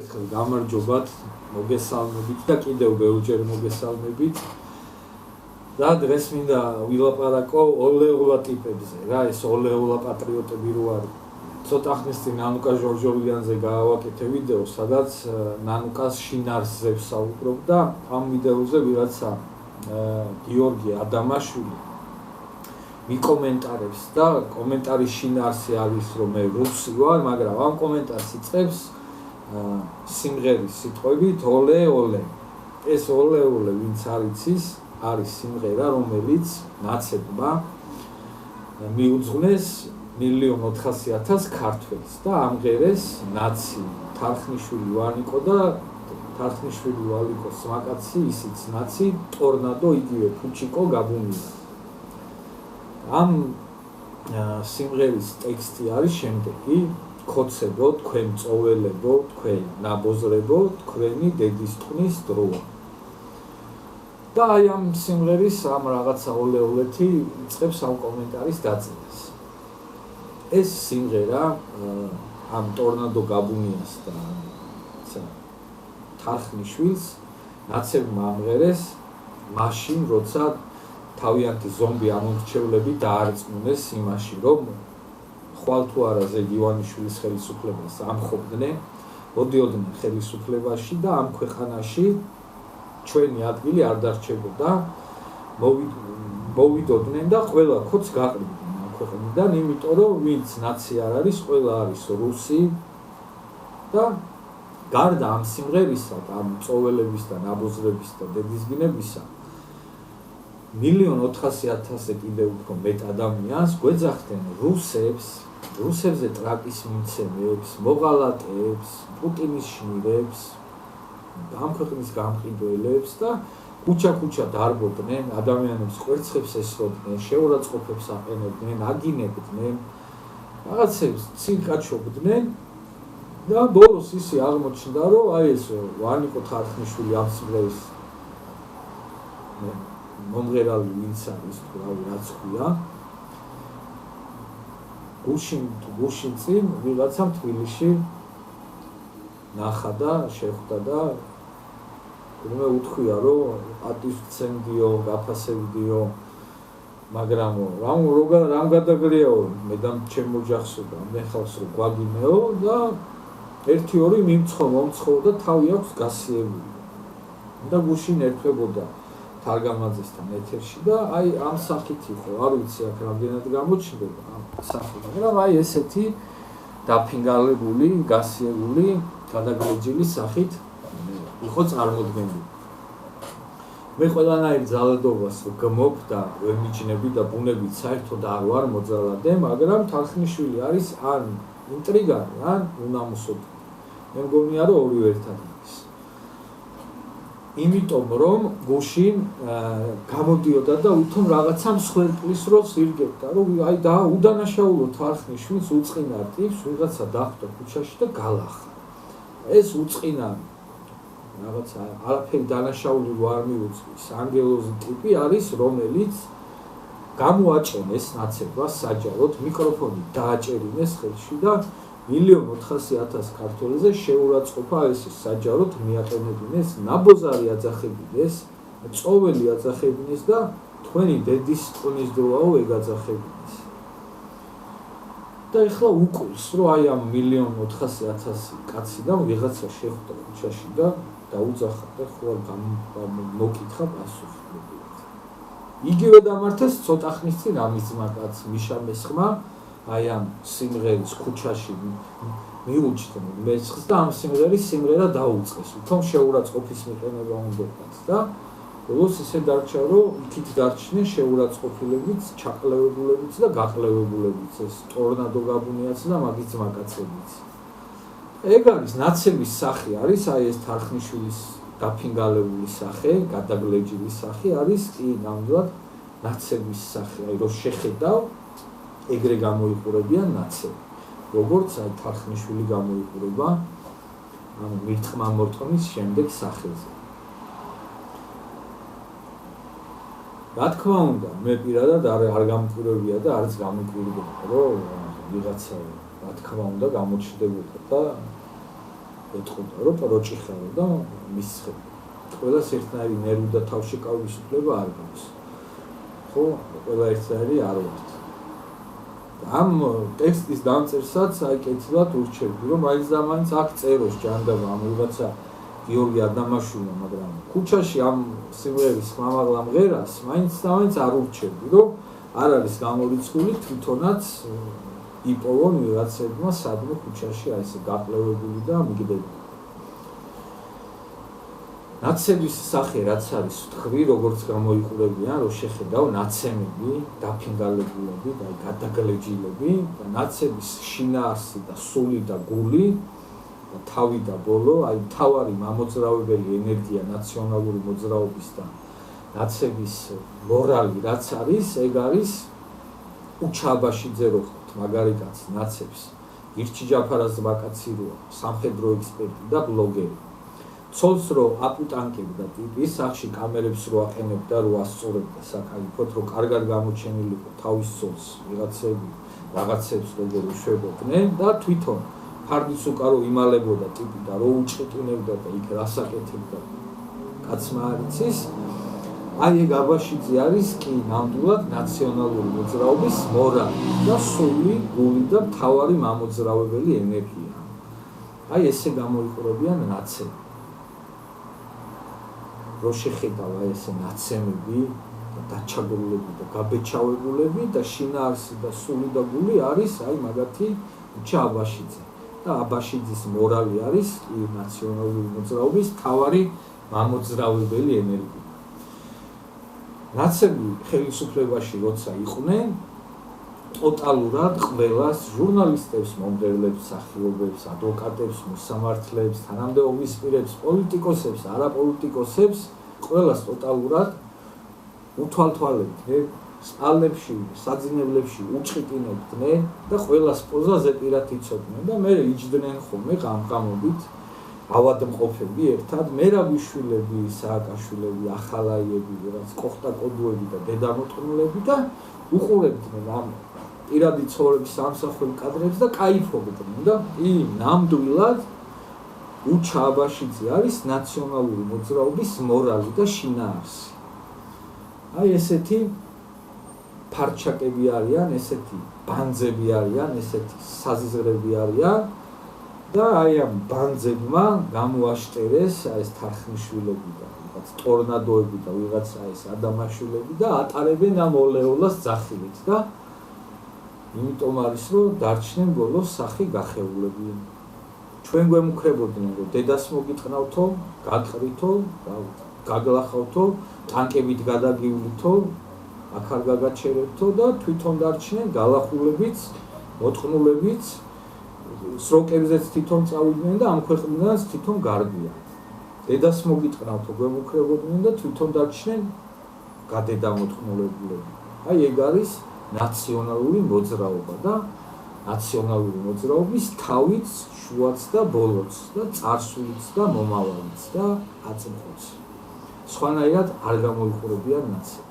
გამარჯობათ, მოგესალმებით და კიდევ ბევრჯერ მოგესალმებით. და დღეს მინდა ვილაპარაკო ოლეულა ტიპებზე, რა ეს ოლეულა პატრიოტები რო არის. ცოტა ხნის წინ ნანუკა ჟორჟოლიანზე გავაკეთე ვიდეო, სადაც ნანუკას შინაარსზე ვსაუბრობ და ამ ვიდეოზე ვიღაცა გიორგი ადამაშვილი მიკომენტარებს და კომენტარის შინაარსი არის რომ მე რუსი ვარ, მაგრამ ამ კომენტარს იწყებს სიმღერის სიტყვებით ოლე ოლე. ეს ოლე ოლე ვინც არის არის სიმღერა, რომელიც ნაცებმა მიუძღვნეს 1,400,000 ქართველს და ამღერეს ნაცი თარხნიშვილი ვანიკო და თარხნიშვილი ვალიკო სმაკაცი, ისიც ნაცი ტორნადო იგივე ფუჩიკო გაბუნია. ამ სიმღერის ტექსტი არის შემდეგი: ხოცებო, თქვენ წოველებო, თქვენ ნაბოზრებო, თქვენი დედის ტყნის დროა. და აი ამ სიმღერის ამ რაღაცა ოლეოლეთი იწყებს ამ კომენტარის დაწერას. ეს სიმღერა ამ ტორნადო გაბუნიას და თარხნიშვილს ნაცებმა ამღერეს მაშინ, როცა თავიანთი ზომბი ამორჩევლები დაარწმუნეს იმაში, რომ ხვალ თუ არა ზედ ივანიშვილის ხელისუფლებას ამხობდნენ, მოდიოდნენ ხელისუფლებაში და ამ ქვეყანაში ჩვენი ადგილი არ დარჩებოდა, მოვიდოდნენ და ყველა ქოც გაყრიდნენ ამ ქვეყნიდან, იმიტომ რომ ვინც ნაცი არ არის, ყველა არის რუსი და გარდა ამ სიმღერისა და ამ წოველების და ნაბოზრების და დედისგინებისა 1,400,000-ზე კიდევ უფრო მეტ ადამიანს გვეძახდნენ რუსებზე ტრაკის მიმცემებს, მოღალატეებს, პუტინის შნირებს, ამ ქვეყნის გამყიდველებს და ქუჩა-ქუჩა დარბოდნენ, ადამიანებს კვერცხებს ესროდნენ, შეურაცხყოფებს აყენებდნენ, აგინებდნენ, რაღაცებს ცილკაჩობდნენ და ბოლოს ისე აღმოჩნდა, რომ აი ეს ვანიკო თარხნიშვილი ამ სიმღერის მომღერალი ვინც არის, თუ რავი რაც ქვია, გუშინ წინ ვიღაცამ თბილისში ნახა და შეხვდა და მე უთქვია, რომ პატივცემდიო, გაფასებდიო, მაგრამ რამ გადაგრიაო, მე და ჩემ ოჯახსო და მე ხალხს რო გვაგიმეო და 1-2 მომცხო და თავი აქვს გასიებული. და გუშინ ერთვებოდა თარგამაძესთან ეთერში და აი ამ სახით იყო, არ ვიცი აქ რამდენად გამოჩნდება ამ სახით, მაგრამ აი ესეთი დაფინგალებული, გასიებული, გადაგრეჯილი სახით იყო წარმოდგენილი. მე ყველანაირ ძალადობას გმობ და ვემიჯნები და ბუნებით საერთოდ არ ვარ მოძალადე, მაგრამ თარხნიშვილი არის ან ინტრიგანი, ან უნამუსობი. მე მგონია, რომ ორივე ერთად არის. იმიტომ რომ გუშინ გამოდიოდა და უთომ რაღაცა მსხვერპლის როლს ირგებდა, რომ აი და უდანაშაულო თარხნიშვილს უწყინა ტიპს ვიღაცა დახვდა ქუჩაში და გალახა. ეს უწყინა რაღაცა არაფერი დანაშაული რო არ მიუძღვის ანგელოზი ტიპი არის, რომელიც გამოაჭენეს ნაცებას საჯაროდ, მიკროფონი დააჭერინეს ხელში და 1,400,000 ქართველზე შეურაცხყოფა ეს საჯაროდ მიაყენებინეს, ნაბოზარი აძახებინეს, წოველი აძახებინეს და თქვენი დედის ტყნის დროაო ეგაძახებინეს. და ეხლა უკულს, რომ აი ამ 1,400,000 კაციდან ვიღაცა შეხვდა ქუჩაში და დაუძახა და ხვალ მოკითხა პასუხი. იგივე დამართეს ცოტა ხნის წინ ამის ძმაკაც მიშა მესხმა აი ამ სიმღერის ქუჩაში მიუჩნდა მესხს და ამ სიმღერა დაუწყეს. თუმცა შეურაცხყოფის მიყენება უნდათ და ბოლოს ისე დარჩა, რომ იქით დარჩნენ შეურაცხყოფილებიც, ჩაყლევებულებიც და გაყლევებულებიც, ეს ტორნადო გაბუნიაც და მაგის ძმაკაცებიც. ეგ არის ნაცების სახე, არის აი ეს თარხნიშვილის დაფინგალებული სახე, გადაგლეჯილი სახე არის კი ნამდვილად ნაცების სახე, აი რომ შეხედავ ეგრე გამოიყურებიან ნაცები, როგორც აი თარხნიშვილი გამოიყურება ამ მირთმა მორწმუნის შემდეგ სახეზე. რა თქმა უნდა, მე პირადად არ გამკვირვებია და არც გამიკვირდება, რომ ვიღაცა რა თქმა უნდა გამოჩნდებოდა და ეთყოდა რომ პროჭიხარო და მისხება ყველას ერთნაირი ნერვი და თავშეკავისუფლება არ გაქვს ხო ყველა ერთნაირი არ ვართ ამ ტექსტის დამწერსაც კეთილად ურჩევდი რომ მაინც და მაინც აქ წეროს ჯანდაბა ამ ვიღაცა გიორგი ადამაშვილმა მაგრამ ქუჩაში ამ სიმღერის ხმამაღლა მღერას მაინც და მაინც არ ურჩევდი რომ არ არის გამორიცხული თვითონაც იპოვონ ვიღაცებმა სადმე ქუჩაში აი ესე გაკლებებული და მიგდებული ნაცების სახე რაც არის თქვი როგორც გამოიყურებიან რომ შეხედავ ნაცემები დაფინგალებულები და გადაგლეჯილები და ნაცების შინაარსი და სული და გული და თავი და ბოლო აი თავარი მამოძრავებელი ენერგია ნაციონალური მოძრაობის და ნაცების მორალი რაც არის ეგ არის უჩაბაშიძე რო ხოთ მაგარი კაცი ნაცებს ირჩი ჯაფარაძე ვაკაცირო სამხედრო ექსპერტი და ბლოგერი ცოლს რო აპუტანკებდა ტიპი სახში კამერებს რო აყენებდა რო ასწორებდა საკაიფოდ რო კარგად გამოჩენილიყო თავის ცოლს ვიღაცები რაღაცებს როგორ უშვებოდნენ და თვითონ ფარდის უკარო იმალებოდა ტიპი და რო უჭყინებდა და იქ რასაკეთებდა კაცმა არიცის აი ეგ აბაშიძე არის კი ნამდვილად ნაციონალური მოძრაობის მორალი და სული გული და მთავარი მამოძრავებელი ენერგია აი ესე გამოიყურებიან ნაცები რო შეხედავ აი ესე ნაცემები და დაჩაგრულები და გაბეჭავებულები და შინაარსი და სული და გული არის აი მაგათი უჩა აბაშიძე და აბაშიძის მორალი არის კი ნაციონალური მოძრაობის მთავარი მამოძრავებელი ენერგია ნაცები ხელისუფლებაში როცა იყვნენ ტოტალურად ყველას ჟურნალისტებს, მომღერლებს, მსახიობებს, ადვოკატებს, მოსამართლეებს, თანამდებობის პირებს, პოლიტიკოსებს, არაპოლიტიკოსებს ყველას ტოტალურად უთვალთვალებდნენ, სპალებში, საძინებლებში უჭყინებდნენ და ყველას პოზაზე პირად იცოდნენ და მე იჯდნენ ხოლმე ყამყამობით ავადმყოფები ერთად მერაბიშვილები, სააკაშვილები, ახალაიები, რაც კოხტაკოდუები და დედამოწყნულები და უყურებდნენ ამ პირადი ცხოვრების სამსახური კადრებს და кайფობდნენ და ნამდვილად უჩა აბაშიძე არის ნაციონალური მოძრაობის მორალი და შინაარსი. აი ესეთი ფარჩაკები არიან, ესეთი ბანძები არიან, ესეთი საზიზღრები არიან და აი ამ ბანძებმა გამოაშტერეს ეს თარხნიშვილები და ვიღაც ტორნადოები და ვიღაც ეს ადამაშვილები და ატარებენ ამ ოლეოლას ძახილით და იმიტომ არის რომ დარჩნენ ბოლოს სახი გახეულები. ჩვენ გვემუქრებოდნენ რომ დედას მოგიტყნავთო, გატყრითო, გაგლახავთო, ტანკებით გადაგივლითო, აქ არ გაგაჩერებთო და თვითონ დარჩნენ გალახულებიც, მოტყნულებიც სროკებზეც თვითონ წავიდნენ და ამ ქვეყნიდანაც თვითონ გარბიან. დედას მოგიტყნავთო, გვემუქრებოდნენ და თვითონ დარჩნენ გადედამოწყნულებულები. აი ეგ არის ნაციონალური მოძრაობა და ნაციონალური მოძრაობის თავიც, შუაც და ბოლოც და წარსულიც და მომავალიც და აწმყოც. სხვანაირად არ გამოიყურებიან ნაცები.